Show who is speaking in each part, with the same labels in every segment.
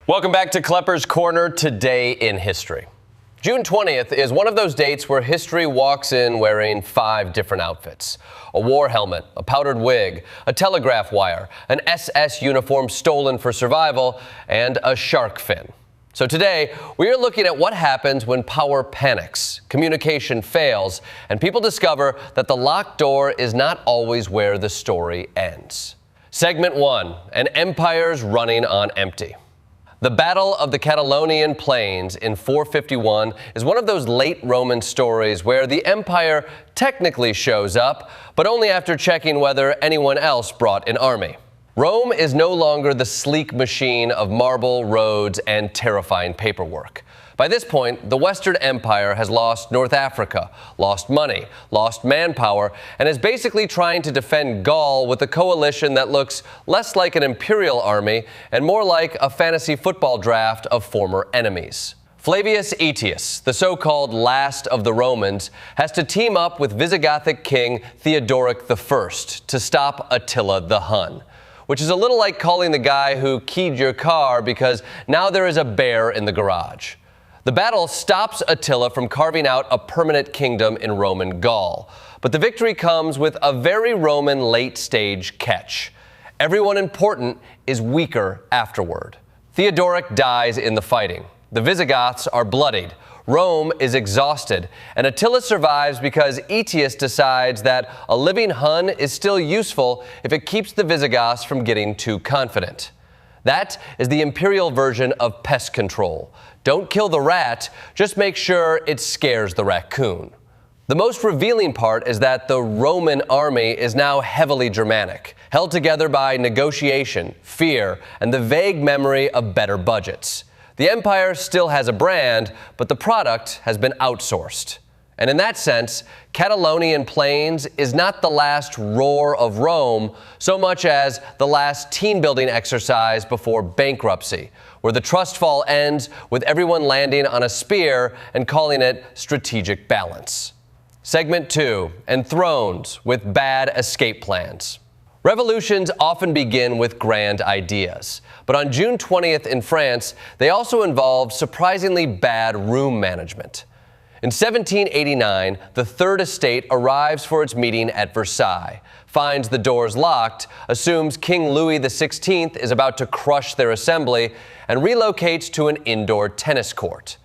Speaker 1: Welcome back to Klepper's Corner. Today in history. June 20th is one of those dates where history walks in wearing 5 different outfits. A war helmet, a powdered wig, a telegraph wire, an SS uniform stolen for survival, and a shark fin. So today, we are looking at what happens when power panics, communication fails, and people discover that the locked door is not always where the story ends. Segment 1, an empire's running on empty. The Battle of the Catalonian Plains in 451 is one of those late Roman stories where the empire technically shows up, but only after checking whether anyone else brought an army. Rome is no longer the sleek machine of marble, roads, and terrifying paperwork. By this point, the Western Empire has lost North Africa, lost money, lost manpower, and is basically trying to defend Gaul with a coalition that looks less like an imperial army and more like a fantasy football draft of former enemies. Flavius Aetius, the so-called last of the Romans, has to team up with Visigothic king Theodoric I to stop Attila the Hun, which is a little like calling the guy who keyed your car because now there is a bear in the garage. The battle stops Attila from carving out a permanent kingdom in Roman Gaul, but the victory comes with a very Roman late-stage catch. Everyone important is weaker afterward. Theodoric dies in the fighting. The Visigoths are bloodied. Rome is exhausted, and Attila survives because Aetius decides that a living Hun is still useful if it keeps the Visigoths from getting too confident. That is the imperial version of pest control. Don't kill the rat, just make sure it scares the raccoon. The most revealing part is that the Roman army is now heavily Germanic, held together by negotiation, fear, and the vague memory of better budgets. The empire still has a brand, but the product has been outsourced. And in that sense, Catalonian Plains is not the last roar of Rome so much as the last team-building exercise before bankruptcy, where the trust fall ends with everyone landing on a spear and calling it strategic balance. Segment 2, Enthroned with bad escape plans. Revolutions often begin with grand ideas, but on June 20th in France, they also involve surprisingly bad room management. In 1789, the Third Estate arrives for its meeting at Versailles, finds the doors locked, assumes King Louis XVI is about to crush their assembly, and relocates to an indoor tennis court.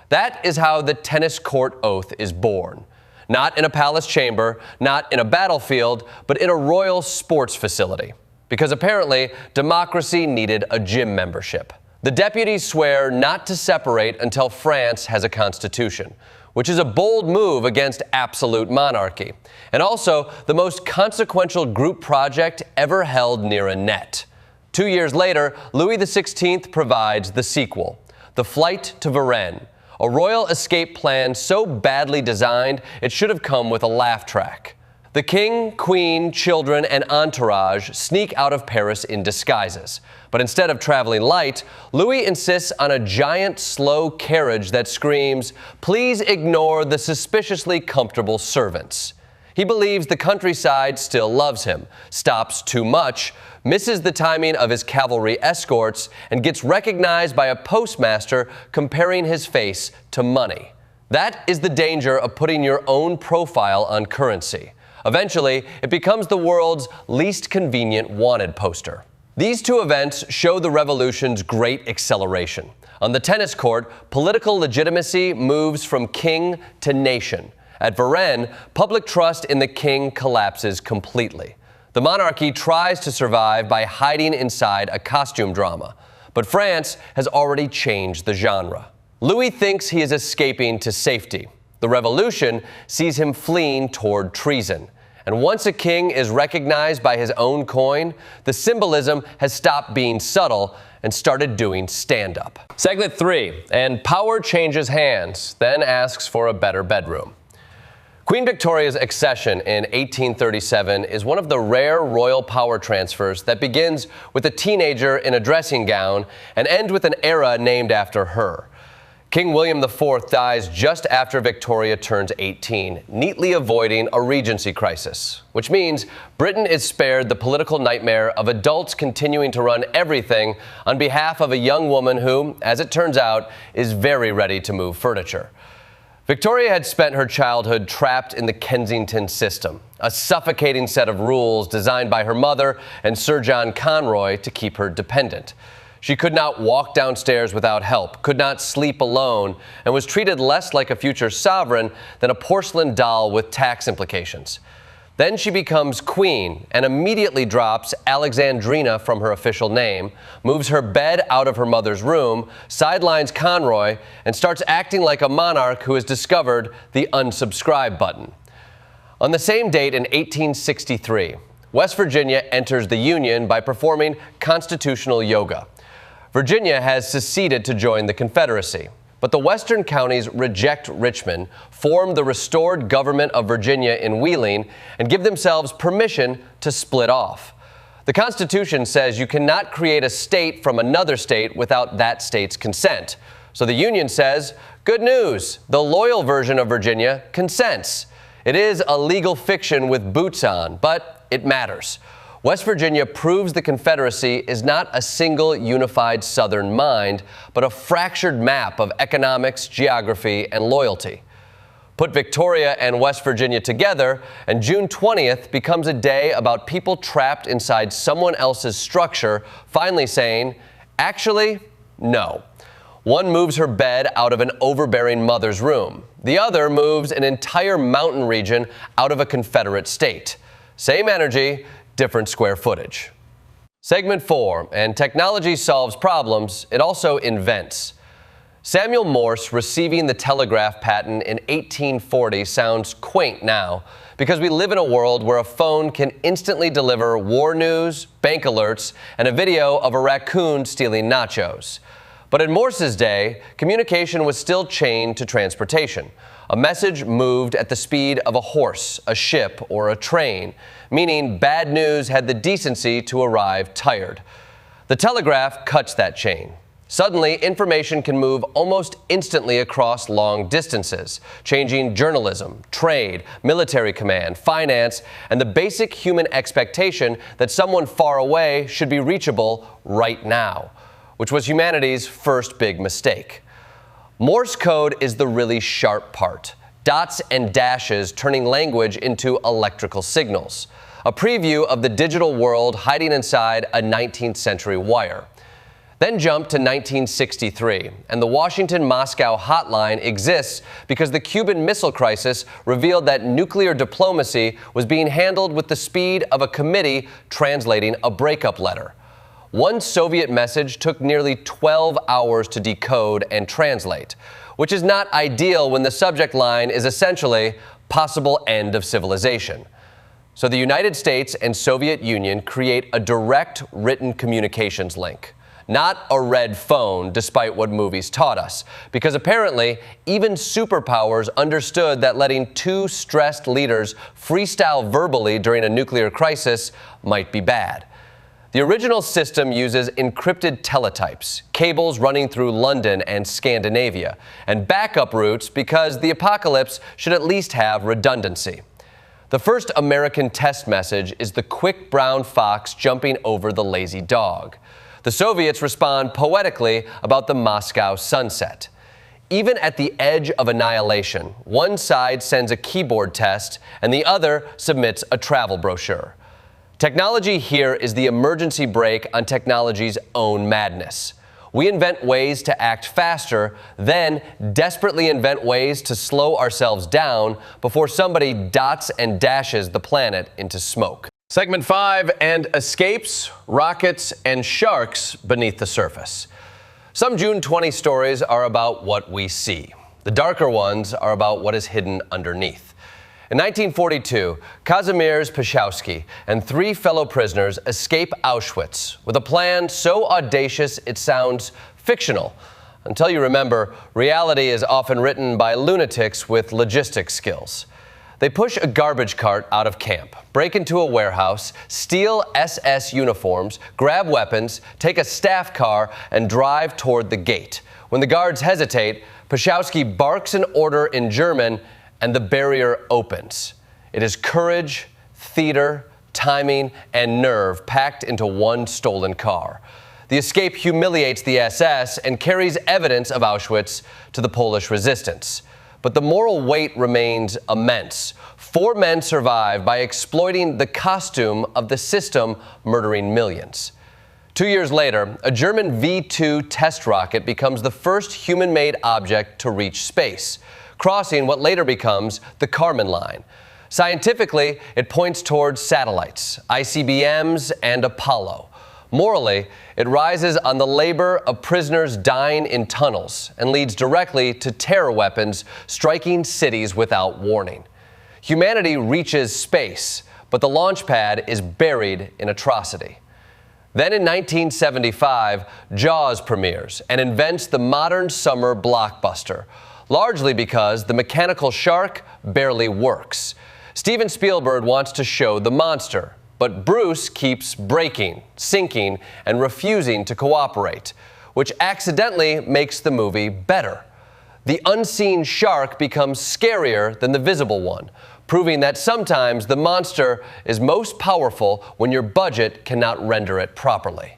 Speaker 1: That is how the tennis court oath is born. Not in a palace chamber, not in a battlefield, but in a royal sports facility. Because apparently, democracy needed a gym membership. The deputies swear not to separate until France has a constitution, which is a bold move against absolute monarchy, and also the most consequential group project ever held near a net. 2 years later, Louis XVI provides the sequel, The Flight to Varennes, a royal escape plan so badly designed it should have come with a laugh track. The king, queen, children, and entourage sneak out of Paris in disguises. But instead of traveling light, Louis insists on a giant, slow carriage that screams, "Please ignore the suspiciously comfortable servants." He believes the countryside still loves him, stops too much, misses the timing of his cavalry escorts, and gets recognized by a postmaster comparing his face to money. That is the danger of putting your own profile on currency. Eventually, it becomes the world's least convenient wanted poster. These two events show the revolution's great acceleration. On the tennis court, political legitimacy moves from king to nation. At Varennes, public trust in the king collapses completely. The monarchy tries to survive by hiding inside a costume drama, but France has already changed the genre. Louis thinks he is escaping to safety. The revolution sees him fleeing toward treason. And once a king is recognized by his own coin, the symbolism has stopped being subtle and started doing stand-up. Segment 3, and power changes hands, then asks for a better bedroom. Queen Victoria's accession in 1837 is one of the rare royal power transfers that begins with a teenager in a dressing gown and ends with an era named after her. King William IV dies just after Victoria turns 18, neatly avoiding a regency crisis, which means Britain is spared the political nightmare of adults continuing to run everything on behalf of a young woman who, as it turns out, is very ready to move furniture. Victoria had spent her childhood trapped in the Kensington system, a suffocating set of rules designed by her mother and Sir John Conroy to keep her dependent. She could not walk downstairs without help, could not sleep alone, and was treated less like a future sovereign than a porcelain doll with tax implications. Then she becomes queen and immediately drops Alexandrina from her official name, moves her bed out of her mother's room, sidelines Conroy, and starts acting like a monarch who has discovered the unsubscribe button. On the same date in 1863, West Virginia enters the Union by performing constitutional yoga. Virginia has seceded to join the Confederacy, but the western counties reject Richmond, form the restored government of Virginia in Wheeling, and give themselves permission to split off. The Constitution says you cannot create a state from another state without that state's consent. So the Union says, good news, the loyal version of Virginia consents. It is a legal fiction with boots on, but it matters. West Virginia proves the Confederacy is not a single unified Southern mind, but a fractured map of economics, geography, and loyalty. Put Victoria and West Virginia together, and June 20th becomes a day about people trapped inside someone else's structure finally saying, actually, no. One moves her bed out of an overbearing mother's room. The other moves an entire mountain region out of a Confederate state. Same energy, different square footage. Segment 4, and technology solves problems, it also invents. Samuel Morse receiving the telegraph patent in 1840 sounds quaint now because we live in a world where a phone can instantly deliver war news, bank alerts, and a video of a raccoon stealing nachos. But in Morse's day, communication was still chained to transportation. A message moved at the speed of a horse, a ship, or a train, meaning bad news had the decency to arrive tired. The telegraph cuts that chain. Suddenly, information can move almost instantly across long distances, changing journalism, trade, military command, finance, and the basic human expectation that someone far away should be reachable right now, which was humanity's first big mistake. Morse code is the really sharp part. Dots and dashes turning language into electrical signals. A preview of the digital world hiding inside a 19th century wire. Then jump to 1963, and the Washington-Moscow hotline exists because the Cuban Missile Crisis revealed that nuclear diplomacy was being handled with the speed of a committee translating a breakup letter. One Soviet message took nearly 12 hours to decode and translate, which is not ideal when the subject line is essentially possible end of civilization. So the United States and Soviet Union create a direct written communications link, not a red phone, despite what movies taught us, because apparently even superpowers understood that letting two stressed leaders freestyle verbally during a nuclear crisis might be bad. The original system uses encrypted teletypes, cables running through London and Scandinavia, and backup routes because the apocalypse should at least have redundancy. The first American test message is the quick brown fox jumping over the lazy dog. The Soviets respond poetically about the Moscow sunset. Even at the edge of annihilation, one side sends a keyboard test and the other submits a travel brochure. Technology here is the emergency brake on technology's own madness. We invent ways to act faster, then desperately invent ways to slow ourselves down before somebody dots and dashes the planet into smoke. Segment 5, and escapes, rockets, and sharks beneath the surface. Some June 20 stories are about what we see. The darker ones are about what is hidden underneath. In 1942, Kazimierz Piechowski and 3 fellow prisoners escape Auschwitz with a plan so audacious it sounds fictional, until you remember reality is often written by lunatics with logistics skills. They push a garbage cart out of camp, break into a warehouse, steal SS uniforms, grab weapons, take a staff car, and drive toward the gate. When the guards hesitate, Pashowski barks an order in German, and the barrier opens. It is courage, theater, timing, and nerve packed into one stolen car. The escape humiliates the SS and carries evidence of Auschwitz to the Polish resistance. But the moral weight remains immense. 4 men survive by exploiting the costume of the system murdering millions. 2 years later, a German V-2 test rocket becomes the first human-made object to reach space, crossing what later becomes the Kármán line. Scientifically, it points towards satellites, ICBMs, and Apollo. Morally, it rises on the labor of prisoners dying in tunnels and leads directly to terror weapons striking cities without warning. Humanity reaches space, but the launch pad is buried in atrocity. Then in 1975, Jaws premieres and invents the modern summer blockbuster, largely because the mechanical shark barely works. Steven Spielberg wants to show the monster, but Bruce keeps breaking, sinking, and refusing to cooperate, which accidentally makes the movie better. The unseen shark becomes scarier than the visible one, proving that sometimes the monster is most powerful when your budget cannot render it properly.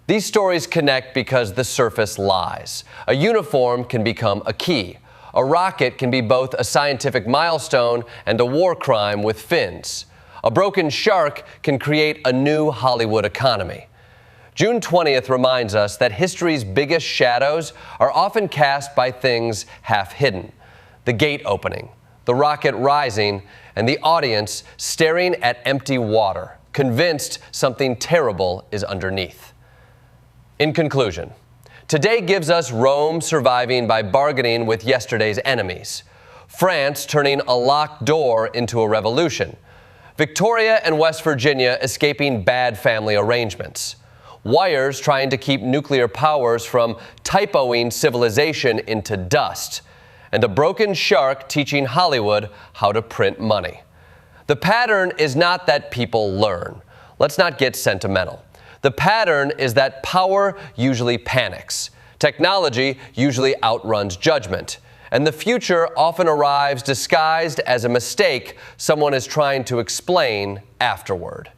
Speaker 1: These stories connect because the surface lies. A uniform can become a key. A rocket can be both a scientific milestone and a war crime with fins. A broken shark can create a new Hollywood economy. June 20th reminds us that history's biggest shadows are often cast by things half hidden. The gate opening, the rocket rising, and the audience staring at empty water, convinced something terrible is underneath. In conclusion, today gives us Rome surviving by bargaining with yesterday's enemies, France turning a locked door into a revolution, Victoria and West Virginia escaping bad family arrangements, wires trying to keep nuclear powers from typoing civilization into dust, and a broken shark teaching Hollywood how to print money. The pattern is not that people learn. Let's not get sentimental. The pattern is that power usually panics. Technology usually outruns judgment. And the future often arrives disguised as a mistake someone is trying to explain afterward.